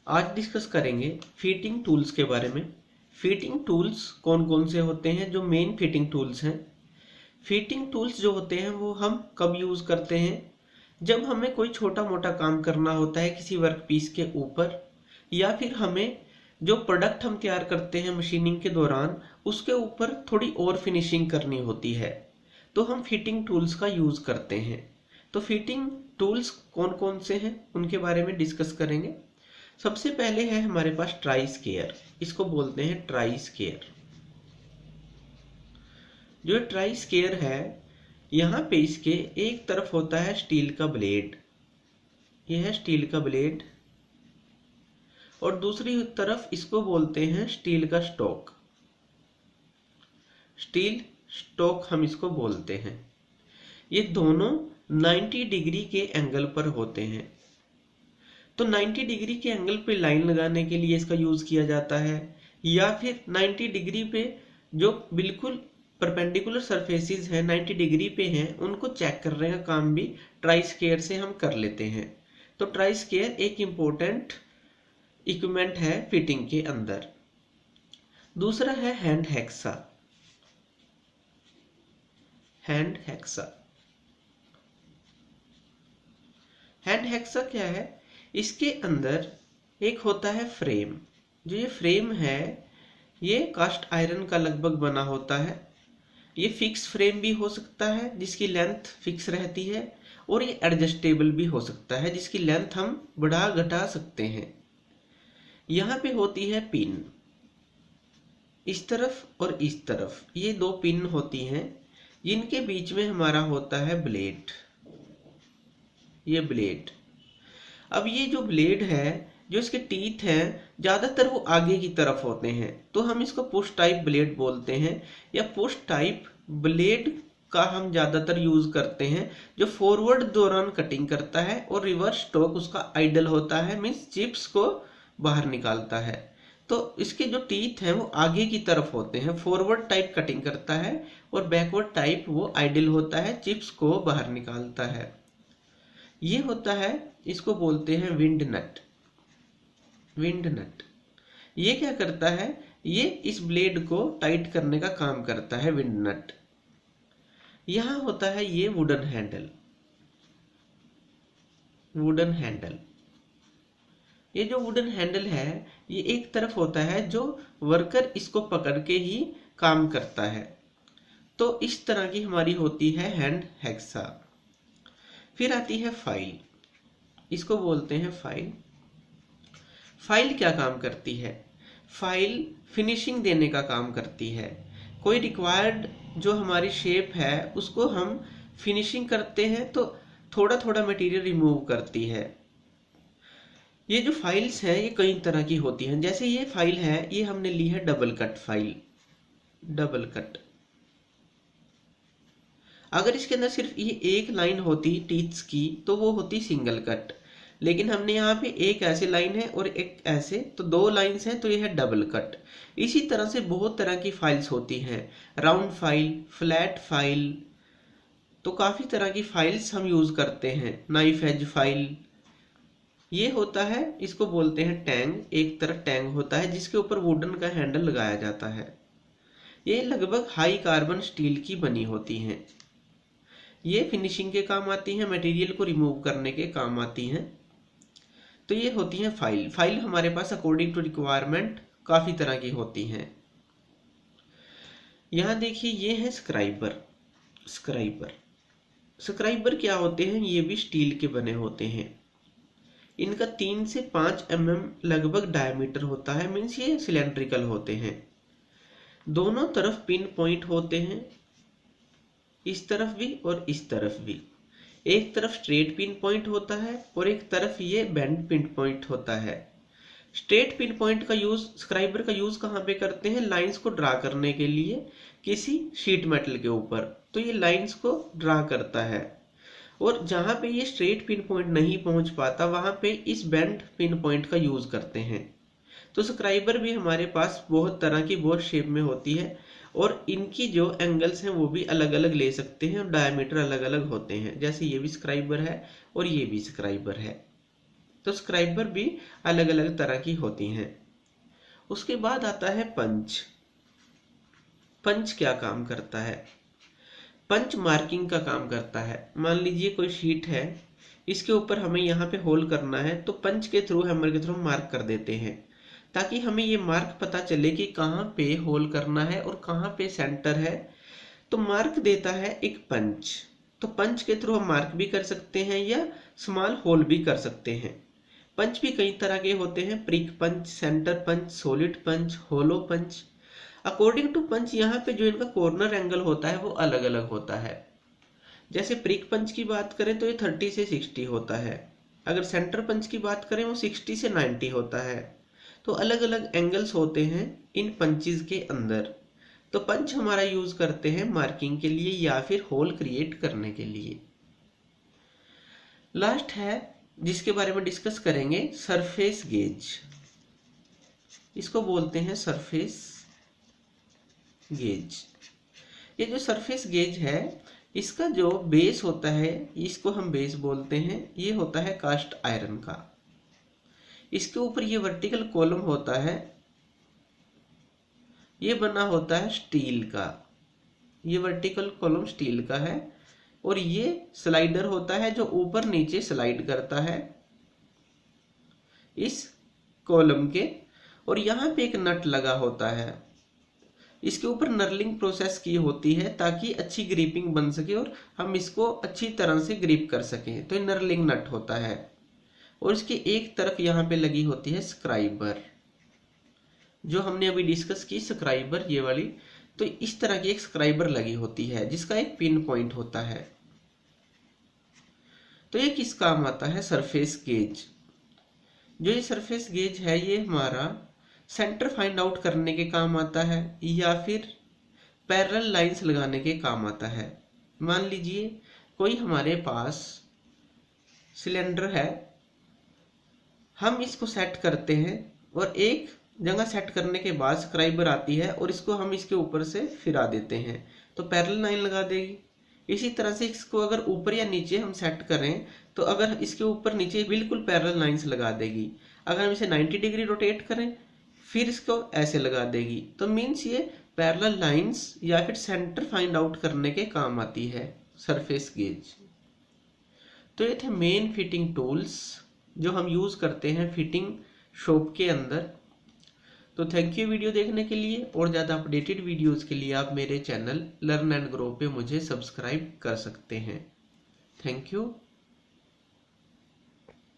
आज डिस्कस करेंगे fitting tools के बारे में। फिटिंग टूल्स कौन कौन से होते हैं, जो मेन फिटिंग टूल्स हैं। फिटिंग टूल्स जो होते हैं वो हम कब यूज़ करते हैं, जब हमें कोई छोटा मोटा काम करना होता है किसी वर्क पीस के ऊपर, या फिर हमें जो प्रोडक्ट हम तैयार करते हैं मशीनिंग के दौरान उसके ऊपर थोड़ी और फिनिशिंग करनी होती है, तो हम फिटिंग टूल्स का यूज़ करते हैं। तो फिटिंग टूल्स कौन कौन से हैं उनके बारे में डिस्कस करेंगे। सबसे पहले है हमारे पास ट्राई स्केयर, इसको बोलते हैं ट्राई स्केयर। जो ट्राई स्केयर है, यहाँ पे इसके एक तरफ होता है स्टील का ब्लेड, यह है स्टील का ब्लेड, और दूसरी तरफ इसको बोलते हैं स्टील का स्टोक, स्टील स्टोक हम इसको बोलते हैं। ये दोनों 90 डिग्री के एंगल पर होते हैं। तो 90 डिग्री के एंगल पे लाइन लगाने के लिए इसका यूज किया जाता है, या फिर 90 डिग्री पे जो बिल्कुल परपेंडिकुलर सरफेसेस हैं 90 डिग्री पे हैं उनको चेक करने का काम भी ट्राई स्केयर से हम कर लेते हैं। तो ट्राई स्केयर एक इम्पोर्टेंट इक्विपमेंट है फिटिंग के अंदर। दूसरा है hand hexa. Hand hexa, hand hexa क्या है, इसके अंदर एक होता है फ्रेम। जो ये फ्रेम है ये कास्ट आयरन का लगभग बना होता है। ये फिक्स फ्रेम भी हो सकता है जिसकी लेंथ फिक्स रहती है, और ये एडजस्टेबल भी हो सकता है जिसकी लेंथ हम बढ़ा घटा सकते हैं। यहाँ पे होती है पिन, इस तरफ और इस तरफ ये दो पिन होती हैं, जिनके बीच में हमारा होता है ब्लेड, ये ब्लेड। अब ये जो ब्लेड है, जो इसके टीथ हैं ज़्यादातर वो आगे की तरफ होते हैं, तो हम इसको पुश टाइप ब्लेड बोलते हैं, या पुश टाइप ब्लेड का हम ज़्यादातर यूज़ करते हैं, जो फॉरवर्ड दौरान कटिंग करता है और रिवर्स स्टॉक उसका आइडल होता है, मीन्स चिप्स को बाहर निकालता है। तो इसके जो टीथ हैं वो आगे की तरफ होते हैं, फॉरवर्ड टाइप कटिंग करता है, और बैकवर्ड टाइप वो आइडल होता है, चिप्स को बाहर निकालता है। ये होता है, इसको बोलते हैं विंड नट। विंड नट ये क्या करता है, ये इस ब्लेड को टाइट करने का काम करता है, विंड नट। यहां होता है ये वुडन हैंडल, वुडन हैंडल। ये जो वुडन हैंडल है ये एक तरफ होता है, जो वर्कर इसको पकड़ के ही काम करता है। तो इस तरह की हमारी होती है हैंड हेक्सा। फिर आती है फाइल, इसको बोलते हैं फाइल। फाइल क्या काम करती है, फाइल फिनिशिंग देने का काम करती है। कोई रिक्वायर्ड जो हमारी शेप है उसको हम फिनिशिंग करते हैं तो थोड़ा थोड़ा मटेरियल रिमूव करती है। ये जो फाइल्स हैं ये कई तरह की होती हैं। जैसे ये फाइल है, ये हमने ली है double cut file, double cut. अगर इसके अंदर सिर्फ ये एक लाइन होती टीथ्स की तो वो होती सिंगल कट, लेकिन हमने यहाँ पे एक ऐसे लाइन है और एक ऐसे, तो दो लाइंस हैं, तो ये है डबल कट। इसी तरह से बहुत तरह की फाइल्स होती हैं, राउंड फाइल, फ्लैट फाइल, तो काफी तरह की फाइल्स हम यूज करते हैं। नाइफ एज फाइल ये होता है, इसको बोलते हैं टैंग। एक तरफ टैंग होता है जिसके ऊपर वुडन का हैंडल लगाया जाता है। ये लगभग हाई कार्बन स्टील की बनी होती हैं। ये फिनिशिंग के काम आती हैं, मटेरियल को रिमूव करने के काम आती हैं। तो ये होती हैं फाइल। फाइल हमारे पास अकॉर्डिंग टू रिक्वायरमेंट काफी तरह की होती हैं। यहाँ देखिए ये है स्क्राइबर। स्क्राइबर, स्क्राइबर क्या होते हैं, ये भी स्टील के बने होते हैं। इनका 3 से 5 mm लगभग डायमीटर होता है, मीन्स ये सिलेंड्रिकल होते हैं। दोनों तरफ पिन पॉइंट होते हैं, इस तरफ भी और इस तरफ भी। एक तरफ स्ट्रेट पिन पॉइंट होता है और एक तरफ ये बेंड पिन पॉइंट होता है। स्ट्रेट पिन पॉइंट का यूज, स्क्राइबर का यूज कहाँ पे करते हैं, लाइंस को ड्रा करने के लिए किसी शीट मेटल के ऊपर, तो ये लाइंस को ड्रा करता है। और जहां पे ये स्ट्रेट पिन पॉइंट नहीं पहुंच पाता वहां पे इस बेंड पिन पॉइंट का यूज करते हैं। तो स्क्राइबर भी हमारे पास बहुत तरह की, बहुत शेप में होती है, और इनकी जो एंगल्स हैं वो भी अलग अलग ले सकते हैं और डायमीटर अलग अलग होते हैं। जैसे ये भी स्क्राइबर है और ये भी स्क्राइबर है। तो स्क्राइबर भी अलग अलग तरह की होती हैं। उसके बाद आता है पंच। पंच क्या काम करता है? पंच मार्किंग का काम करता है। मान लीजिए कोई शीट है, इसके ऊपर हमें यहाँ पे होल करना है, तो पंच के थ्रू, हैमर के थ्रू मार्क कर देते हैं, ताकि हमें ये मार्क पता चले कि कहाँ पे होल करना है और कहाँ पे सेंटर है। तो मार्क देता है एक पंच। तो पंच के थ्रू हम मार्क भी कर सकते हैं या स्मॉल होल भी कर सकते हैं। पंच भी कई तरह के होते हैं, prick punch, centre punch, solid punch, hollow punch. According to punch यहाँ पे जो इनका कॉर्नर एंगल होता है वो अलग अलग होता है। जैसे प्रिक पंच की बात करें तो ये 30 से 60 होता है। अगर सेंटर पंच की बात करें वो 60 से 90 होता है। तो अलग अलग एंगल्स होते हैं इन पंचेस के अंदर। तो पंच हमारा यूज करते हैं मार्किंग के लिए या फिर होल क्रिएट करने के लिए। लास्ट है जिसके बारे में डिस्कस करेंगे, सरफेस गेज। इसको बोलते हैं सरफेस गेज। ये जो सरफेस गेज है, इसका जो बेस होता है, इसको हम बेस बोलते हैं, ये होता है कास्ट आयरन का। इसके ऊपर ये वर्टिकल कॉलम होता है, ये बना होता है स्टील का। ये वर्टिकल कॉलम स्टील का है और ये स्लाइडर होता है जो ऊपर नीचे स्लाइड करता है इस कॉलम के। और यहाँ पे एक नट लगा होता है, इसके ऊपर नर्लिंग प्रोसेस की होती है ताकि अच्छी ग्रिपिंग बन सके और हम इसको अच्छी तरह से ग्रिप कर सकें। तो ये नर्लिंग नट होता है। और इसके एक तरफ यहाँ पे लगी होती है स्क्राइबर, जो हमने अभी डिस्कस की स्क्राइबर, ये वाली। तो इस तरह की एक स्क्राइबर लगी होती है जिसका एक पिन पॉइंट होता है। तो ये किस काम आता है? Surface gauge. जो ये सरफेस गेज है ये हमारा सेंटर फाइंड आउट करने के काम आता है या फिर पैरेलल लाइंस लगाने के काम आता है। मान लीजिए कोई हमारे पास सिलेंडर है, हम इसको सेट करते हैं और एक जगह सेट करने के बाद स्क्राइबर आती है और इसको हम इसके ऊपर से फिरा देते हैं तो पैरेलल लाइन लगा देगी। इसी तरह से इसको अगर ऊपर या नीचे हम सेट करें तो अगर इसके ऊपर नीचे बिल्कुल पैरेलल लाइंस लगा देगी। अगर हम इसे 90 डिग्री रोटेट करें फिर इसको ऐसे लगा देगी। तो मीन्स ये पैरेलल लाइंस या फिर सेंटर फाइंड आउट करने के काम आती है सरफेस गेज। तो ये थे मेन फिटिंग टूल्स जो हम यूज करते हैं फिटिंग शॉप के अंदर। तो थैंक यू वीडियो देखने के लिए, और ज़्यादा अपडेटेड वीडियोस के लिए आप मेरे चैनल लर्न एंड ग्रो पे मुझे सब्सक्राइब कर सकते हैं। Thank you.